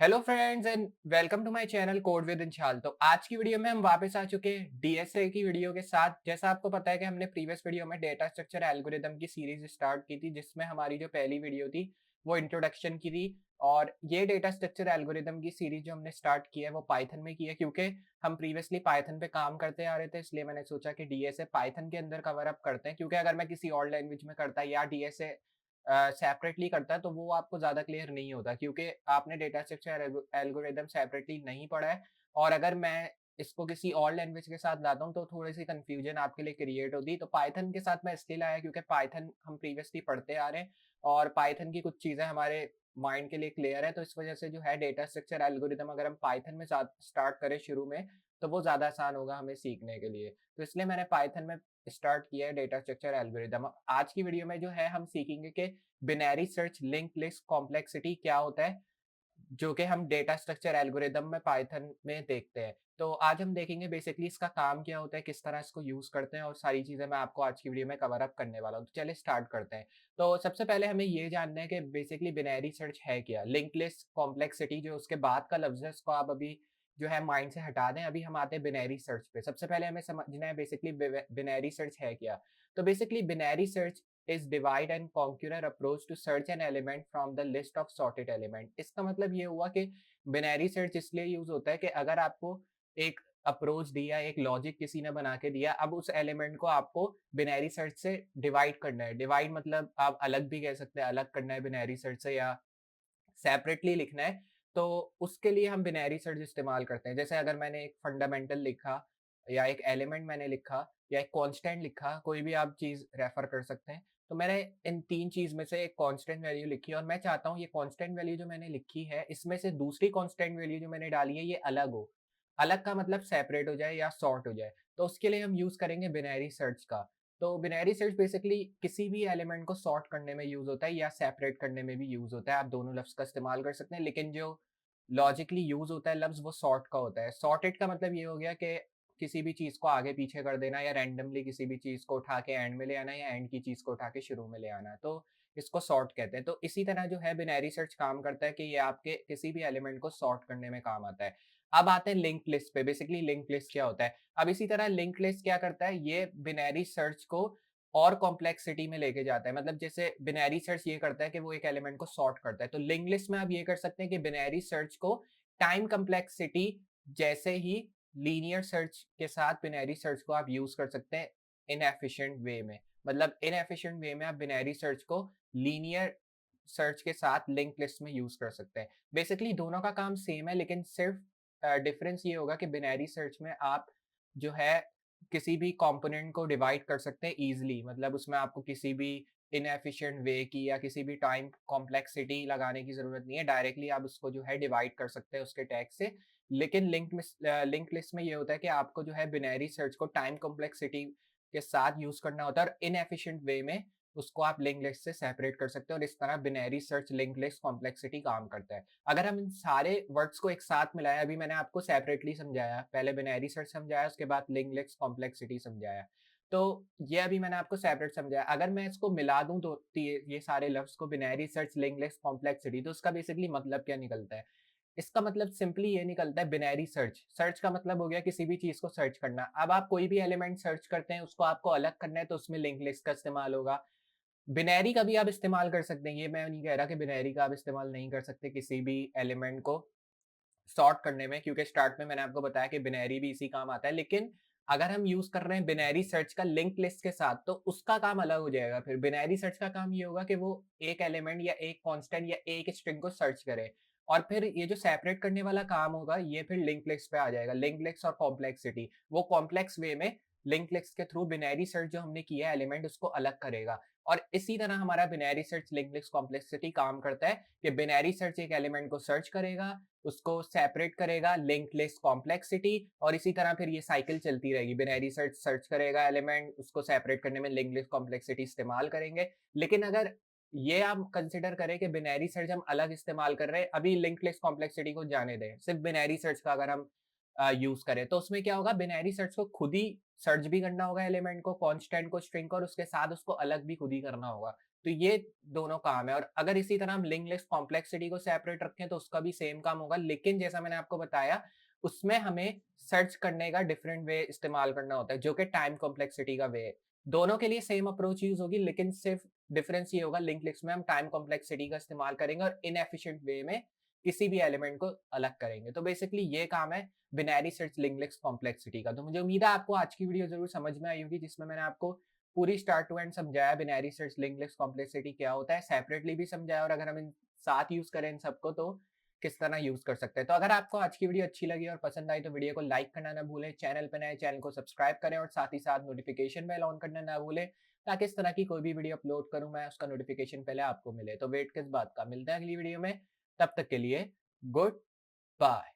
Hello friends and welcome to my channel code with इंशाल। तो आज की वीडियो में हम वापस आ चुके हैं डीएसए की वीडियो के साथ। जैसा आपको पता है कि हमने प्रीवियस वीडियो में डेटा स्ट्रक्चर एल्गोरिदम की सीरीज स्टार्ट की थी, जिसमें हमारी जो पहली वीडियो थी वो इंट्रोडक्शन की थी। और ये डेटा स्ट्रक्चर एल्गोरिदम की सीरीज जो हमने स्टार्ट की है वो पाइथन में की है, क्योंकि हम प्रीवियसली पाइथन पे काम करते आ रहे थे। इसलिए मैंने सोचा कि डीएसए पाइथन के अंदर कवर अप करते हैं, क्योंकि अगर मैं किसी और लैंग्वेज में करता या डीएसए सेपरेटली करता है तो वो आपको ज़्यादा क्लियर नहीं होता, क्योंकि आपने डेटा स्ट्रक्चर एल्गोरिदम सेपरेटली नहीं पढ़ा है। और अगर मैं इसको किसी और लैंग्वेज के साथ लाता हूँ तो थोड़ी-सी कन्फ्यूजन आपके लिए क्रिएट होती है। तो पाइथन के साथ मैं इसलिए लाया क्योंकि पाइथन हम प्रीवियसली पढ़ते आ रहे हैं और पाइथन की कुछ चीज़ें हमारे माइंड के लिए क्लियर है। तो इस वजह से जो है डेटा स्ट्रक्चर एल्गोरिदम अगर हम पाइथन में स्टार्ट करें शुरू में, तो वो ज़्यादा आसान होगा हमें सीखने के लिए। तो इसलिए मैंने पाइथन में स्टार्ट किया है डेटा स्ट्रक्चर एल्गोरिदम। आज की वीडियो में जो है हम सीखेंगे कि बिनैरी सर्च लिंक लिस्ट कॉम्प्लेक्सिटी क्या होता है, जो कि हम डेटा स्ट्रक्चर एल्गोरिदम में पाइथन में देखते हैं। तो आज हम देखेंगे बेसिकली इसका काम क्या होता है, किस तरह इसको यूज़ करते हैं, और सारी चीज़ें मैं आपको आज की वीडियो में कवर अप करने वाला हूँ। तो चलिए स्टार्ट करते हैं। तो सबसे पहले हमें ये जानना है कि बेसिकली बिनैरी सर्च है क्या? लिंक लिस्ट कॉम्प्लेक्सिटी जो उसके बाद का लफ्ज़ है, उसको आप अभी जो है माइंड से हटा दें। अभी हम आते हैं बिनैरी सर्च पे। सबसे पहले हमें समझना है बेसिकली बिनैरी सर्च है क्या? तो basically binary search is divide and conquer approach to search an element from the list of sorted element। इसका मतलब ये हुआ कि बिनैरी सर्च इसलिए यूज होता है कि अगर आपको एक अप्रोच दिया, एक लॉजिक किसी ने बना के दिया, अब उस एलिमेंट को आपको बिनैरी सर्च से डिवाइड करना है। डिवाइड मतलब आप अलग भी कह सकते हैं, अलग करना है बिनैरी सर्च से, या सेपरेटली लिखना है। तो उसके लिए हम बिनैरी सर्च इस्तेमाल करते हैं। जैसे अगर मैंने एक फंडामेंटल लिखा, या एक एलिमेंट मैंने लिखा, या एक कांस्टेंट लिखा, कोई भी आप चीज़ रेफर कर सकते हैं। तो मैंने इन 3 चीज़ में से एक कांस्टेंट वैल्यू लिखी और मैं चाहता हूँ ये कांस्टेंट वैल्यू जो मैंने लिखी है, इसमें से दूसरी कांस्टेंट वैल्यू जो मैंने डाली है ये अलग हो। अलग का मतलब सेपरेट हो जाए या सॉर्ट हो जाए। तो उसके लिए हम यूज़ करेंगे बिनैरी सर्च का। तो बिनैरी सर्च बेसिकली किसी भी एलिमेंट को सॉर्ट करने में यूज़ होता है या सेपरेट करने में भी यूज़ होता है। आप दोनों लफ्ज़ का इस्तेमाल कर सकते हैं, लेकिन जो लॉजिकली यूज़ होता है लफ्ज़ वो सॉर्ट का होता है। सॉर्टेड का मतलब ये हो गया कि किसी भी चीज़ को आगे-पीछे कर देना, या रैंडमली किसी भी चीज़ को उठा के एंड में ले आना, या एंड की चीज़ को उठा के शुरू में ले आना। तो इसको सॉर्ट कहते हैं। तो इसी तरह जो है बिनैरी सर्च काम करता है कि ये आपके किसी भी एलिमेंट को सॉर्ट करने में काम आता है। अब आते हैं लिंक्ड लिस्ट पे। बेसिकली लिंक्ड लिस्ट क्या होता है? अब इसी तरह लिंक्ड लिस्ट क्या करता है? ये बिनैरी सर्च को और कॉम्प्लेक्सिटी में लेके जाता है। मतलब जैसे बिनैरी सर्च ये करता है कि वो एक एलिमेंट को सॉर्ट करता है। तो लिंक्ड लिस्ट में आप ये कर सकते हैं कि बिनैरी सर्च को टाइम कॉम्प्लेक्सिटी जैसे ही लीनियर सर्च के साथ बिनैरी सर्च को आप यूज़ कर सकते हैं इनएफिशिएंट वे में। मतलब इनएफिशिएंट वे में आप बिनैरी सर्च को लीनियर सर्च के साथ लिंक्ड लिस्ट में यूज़ कर सकते हैं। बेसिकली दोनों का काम सेम है, लेकिन सिर्फ़ डिफरेंस ये होगा कि बिनैरी सर्च में आप जो है किसी भी कंपोनेंट को डिवाइड कर सकते हैं ईज़िली। मतलब उसमें आपको किसी भी इनएफिशिएंट वे की या किसी भी टाइम कॉम्प्लेक्सिटी लगाने की ज़रूरत नहीं है। डायरेक्टली आप उसको जो है डिवाइड कर सकते हैं उसके टैग से। लेकिन लिंक्ड लिस्ट में ये होता है कि आपको जो है बिनैरी सर्च को टाइम कॉम्प्लेक्सिटी के साथ यूज़ करना होता है, और इनएफिशिएंट वे में उसको आप लिंक्ड लिस्ट से सेपरेट कर सकते हैं, और इस तरह बिनैरी सर्च लिंक्ड लिस्ट कॉम्प्लेक्सिटी काम करता है। अगर हम इन सारे वर्ड्स को एक साथ मिलाएँ, अभी मैंने आपको सेपरेटली समझाया, पहले बिनैरी सर्च समझाया, उसके बाद लिंक्ड लिस्ट कॉम्प्लेक्सिटी समझाया। तो ये अभी मैंने आपको सेपरेट समझाया। अगर मैं इसको मिला दूँ तो ये सारे लफ्ज़ को, बिनैरी सर्च, लिंक्ड लिस्ट, कॉम्प्लेक्सिटी, तो उसका बेसिकली मतलब क्या निकलता है? इसका मतलब सिंपली ये निकलता है बिनैरी सर्च। सर्च का मतलब हो गया किसी भी चीज़ को सर्च करना। अब आप कोई भी एलिमेंट सर्च करते हैं, उसको आपको अलग करना है, तो उसमें लिंक्ड लिस्ट का इस्तेमाल होगा। बिनैरी का भी आप इस्तेमाल कर सकते हैं, ये मैं नहीं कह रहा कि बिनैरी का आप इस्तेमाल नहीं कर सकते किसी भी एलिमेंट को सॉर्ट करने में, क्योंकि स्टार्ट में मैंने आपको बताया कि बिनैरी भी इसी काम आता है। लेकिन अगर हम यूज़ कर रहे हैं बिनैरी सर्च का लिंक्ड लिस्ट के साथ, तो उसका काम अलग हो जाएगा। फिर बिनैरी सर्च का काम ये होगा कि वो एक एलिमेंट या एक कांस्टेंट या एक स्ट्रिंग को सर्च करे, और फिर ये जो सेपरेट करने वाला काम होगा, ये फिर लिंक्ड लिस्ट पे आ जाएगा। लिंक्ड लिस्ट और कॉम्प्लेक्सिटी, वो कॉम्प्लेक्स वे में लिंक्ड लिस्ट के थ्रू बिनैरी सर्च जो हमने किया है एलिमेंट, उसको अलग करेगा। और इसी तरह हमारा बिनैरी सर्च लिंक्ड लिस्ट कॉम्प्लेक्सिटी काम करता है कि बिनैरी सर्च एक एलिमेंट को सर्च करेगा, उसको सेपरेट करेगा, लिंक्ड लिस्ट कॉम्प्लेक्सिटी, और इसी तरह फिर ये साइकिल चलती रहेगी। बिनैरी सर्च सर्च करेगा एलिमेंट, उसको सेपरेट करने में लिंक्ड लिस्ट कॉम्प्लेक्सिटी इस्तेमाल करेंगे। लेकिन अगर ये आप कंसीडर करें कि बिनैरी सर्च हम अलग इस्तेमाल कर रहे हैं, अभी लिंक्ड लिस्ट कॉम्प्लेक्सिटी को जाने दें, सिर्फ बिनैरी सर्च का अगर हम यूज़ करें, तो उसमें क्या होगा, बिनैरी सर्च को खुद ही सर्च भी करना होगा एलिमेंट को, कांस्टेंट को, स्ट्रिंग को, और उसके साथ उसको अलग भी खुद ही करना होगा। तो ये दोनों काम है और अगर इसी तरह हम लिंक लिस्ट कॉम्प्लेक्सिटी को सेपरेट रखें तो उसका भी सेम काम होगा, लेकिन जैसा मैंने आपको बताया उसमें हमें सर्च करने का डिफरेंट वे इस्तेमाल करना होता है जो कि टाइम कॉम्प्लेक्सिटी का वे है। दोनों के लिए सेम अप्रोच यूज होगी, लेकिन सिर्फ डिफरेंस ये होगा लिंक लिस्ट में हम टाइम कॉम्प्लेक्सिटी का इस्तेमाल करेंगे और इनएफिशिएंट वे में किसी भी एलिमेंट को अलग करेंगे। तो बेसिकली ये काम है बिनैरी सर्च लिंक लिस्ट कॉम्प्लेक्सिटी का। तो मुझे उम्मीद है आपको आज की वीडियो जरूर समझ में आई होगी, जिसमें मैंने आपको पूरी स्टार्ट टू एंड समझाया बिनैरी सर्च लिंक लिस्ट कॉम्प्लेक्सिटी क्या होता है, सेपरेटली भी समझाया और अगर हम इन साथ यूज करें इन सबको तो किस तरह यूज कर सकते हैं। तो अगर आपको आज की वीडियो अच्छी लगी और पसंद आई तो वीडियो को लाइक करना ना भूलें, चैनल पर नए चैनल को सब्सक्राइब करें और साथ ही साथ नोटिफिकेशन बेल ऑन करना ना भूलें, ताकि इस तरह की कोई भी वीडियो अपलोड करूं मैं उसका नोटिफिकेशन पहले आपको मिले। तो वेट किस बात का, मिलते हैं अगली वीडियो में, तब तक के लिए गुड बाय।